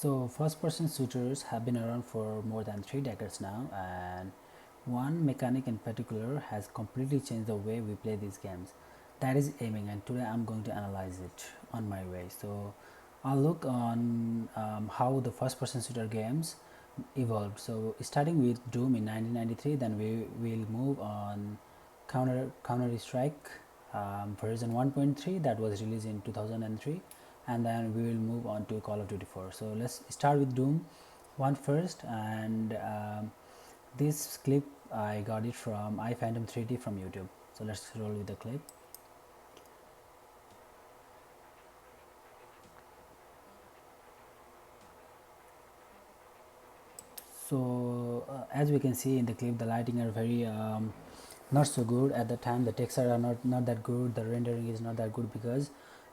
So first person shooters have been around for more than 3 decades now, and one mechanic in particular has completely changed the way we play these games. That is aiming, and today I'm going to analyze it on my way. So I'll look on how the first person shooter games evolved. So starting with Doom in 1993, then we will move on Counter Strike version 1.3 that was released in 2003, and then we will move on to Call of Duty 4. So let's start with Doom 1 first, and this clip I got it from iPhantom3D from YouTube. So let's roll with the clip. So as we can see in the clip, the lighting are very not so good at the time. The textures are not that good. The rendering is not that good because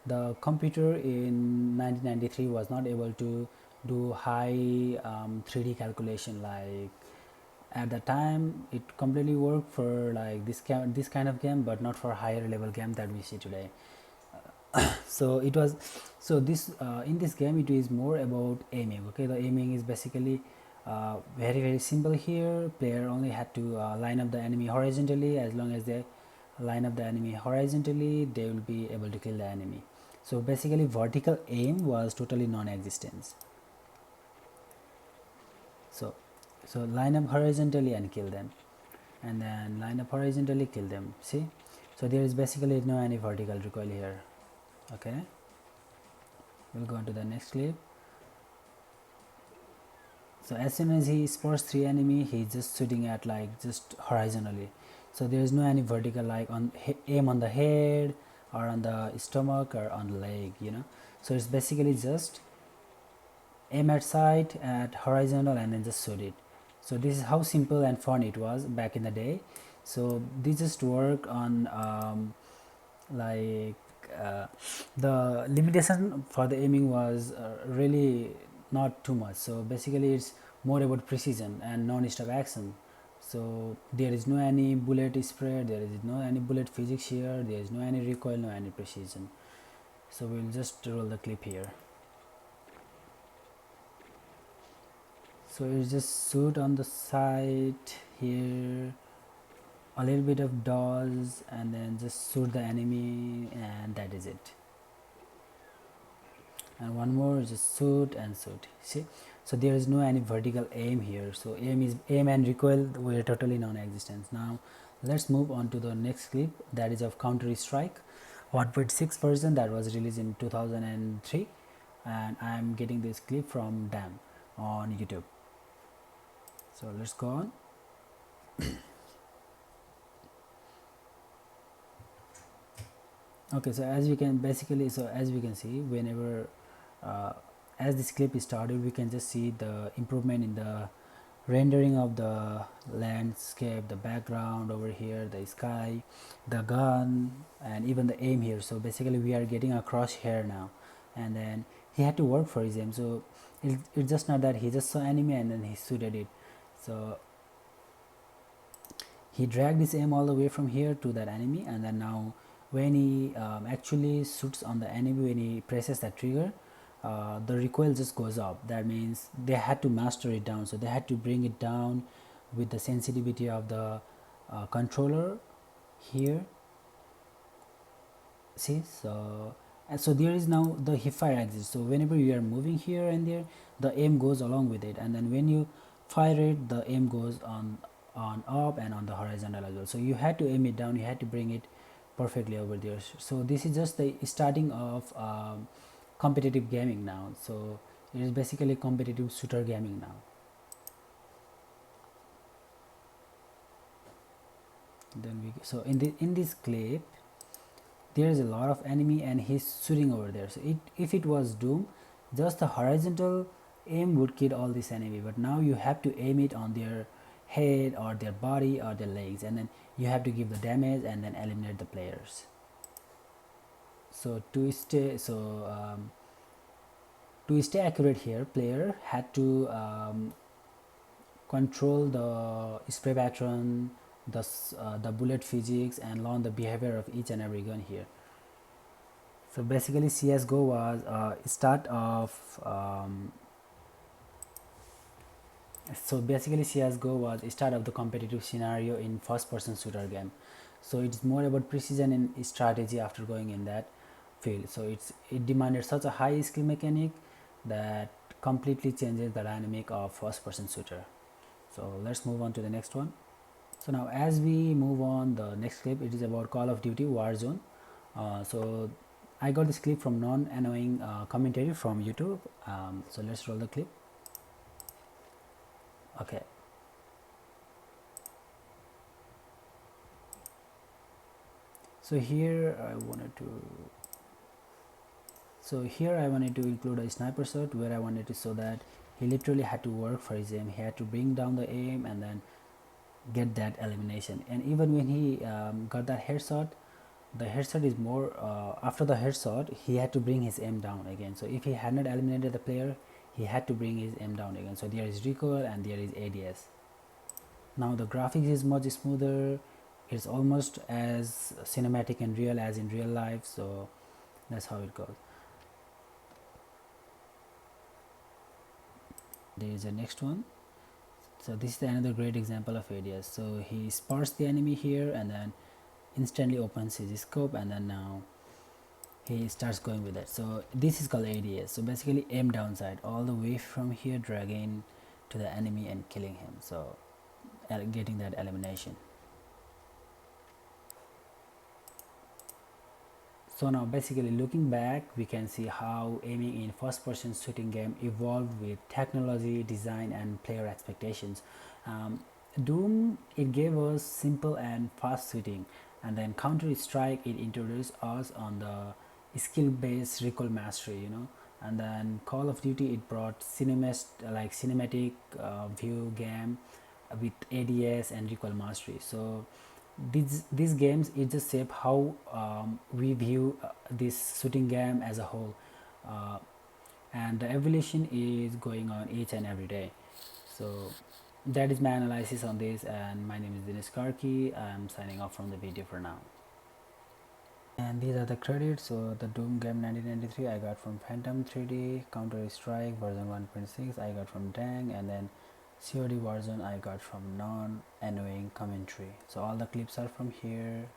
the computer in 1993 was not able to do high 3D calculation. Like at the time it completely worked for like this kind of game, but not for higher level game that we see today. So it was, so this in this game it is more about aiming. Okay, the aiming is basically very simple here. Player only had to line up the enemy horizontally. As long as they line up the enemy horizontally, they will be able to kill the enemy. So basically vertical aim was totally non-existent. So line up horizontally and kill them, and then line up horizontally, kill them. See, so there is basically no any vertical recoil here. Okay, we'll go on to the next clip. So as soon as he spots 3 enemy, he's just shooting at like just horizontally. So there is no any vertical, like on aim on the head or on the stomach or on the leg, you know. So it's basically just aim at sight at horizontal and then just shoot it. So this is how simple and fun it was back in the day. So this just work on like the limitation for the aiming was really not too much. So basically it's more about precision and non-stop action. So there is no any bullet spread, there is no any bullet physics here, there is no any recoil, no any precision. So we'll just roll the clip here. So it's just shoot on the side here, a little bit of dodge, and then just shoot the enemy, and that is it. And one more, just shoot and shoot. See, so there is no any vertical aim here. So aim and recoil were totally non-existent. Now let's move on to the next clip, that is of Counter Strike 1.6 version that was released in 2003, and I'm getting this clip from Dam on YouTube. So let's go on. Okay, so as we can see, whenever as this clip is started, we can just see the improvement in the rendering of the landscape, the background over here, the sky, the gun, and even the aim here. So basically we are getting a crosshair now, and then he had to work for his aim. So it's just not that he just saw enemy and then he suited it. So he dragged his aim all the way from here to that enemy, and then now when he actually shoots on the enemy, when he presses that trigger, the recoil just goes up. That means they had to master it down. So they had to bring it down with the sensitivity of the controller here. See, so and so there is now the hip fire axis. So whenever you are moving here and there, the aim goes along with it, and then when you fire it, the aim goes on up and on the horizontal as well. So you had to aim it down, you had to bring it perfectly over there. So this is just the starting of competitive gaming now. So it is basically competitive shooter gaming now. Then we, so in this clip there is a lot of enemy and he's shooting over there. So if it was Doom, just the horizontal aim would kill all this enemy, but now you have to aim it on their head or their body or their legs, and then you have to give the damage and then eliminate the players. So to stay accurate here, player had to control the spray pattern, the bullet physics, and learn the behavior of each and every gun here. So basically CSGO was a start of So basically CSGO was the start of the competitive scenario in first person shooter game. So it's more about precision and strategy after going in that field. So it demanded such a high skill mechanic that completely changes the dynamic of first person shooter. So let's move on to the next one. So now as we move on, the next clip, it is about Call of Duty Warzone. So I got this clip from non-annoying commentary from YouTube. So let's roll the clip. Okay. So here I wanted to include a sniper shot where I wanted to show that he literally had to work for his aim. He had to bring down the aim and then get that elimination. And even when he got that headshot, the headshot is more after the headshot he had to bring his aim down again. So if he had not eliminated the player, he had to bring his aim down again. So there is recoil and there is ADS. Now the graphics is much smoother. It's almost as cinematic and real as in real life. So that's how it goes. There is a next one. So this is another great example of ADS. So he spots the enemy here and then instantly opens his scope, and then now he starts going with it. So this is called ADS. So basically aim downside all the way from here, dragging to the enemy and killing him. So getting that elimination. So now basically looking back, we can see how aiming in first person shooting game evolved with technology, design and player expectations. Doom, it gave us simple and fast shooting, and then Counter Strike, it introduced us on the skill based recoil mastery, and then Call of Duty, it brought cinematic view game with ADS and recoil mastery. So these games, it just shape how we view this shooting game as a whole, uh, and the evolution is going on each and every day. So that is my analysis on this, and my name is Dinesh Karki. I'm signing off from the video for now. And these are the credits. So the Doom game 1993 I got from Phantom 3D, Counter Strike version 1.6 I got from Dang, and then COD Warzone I got from non-annoying commentary. So all the clips are from here.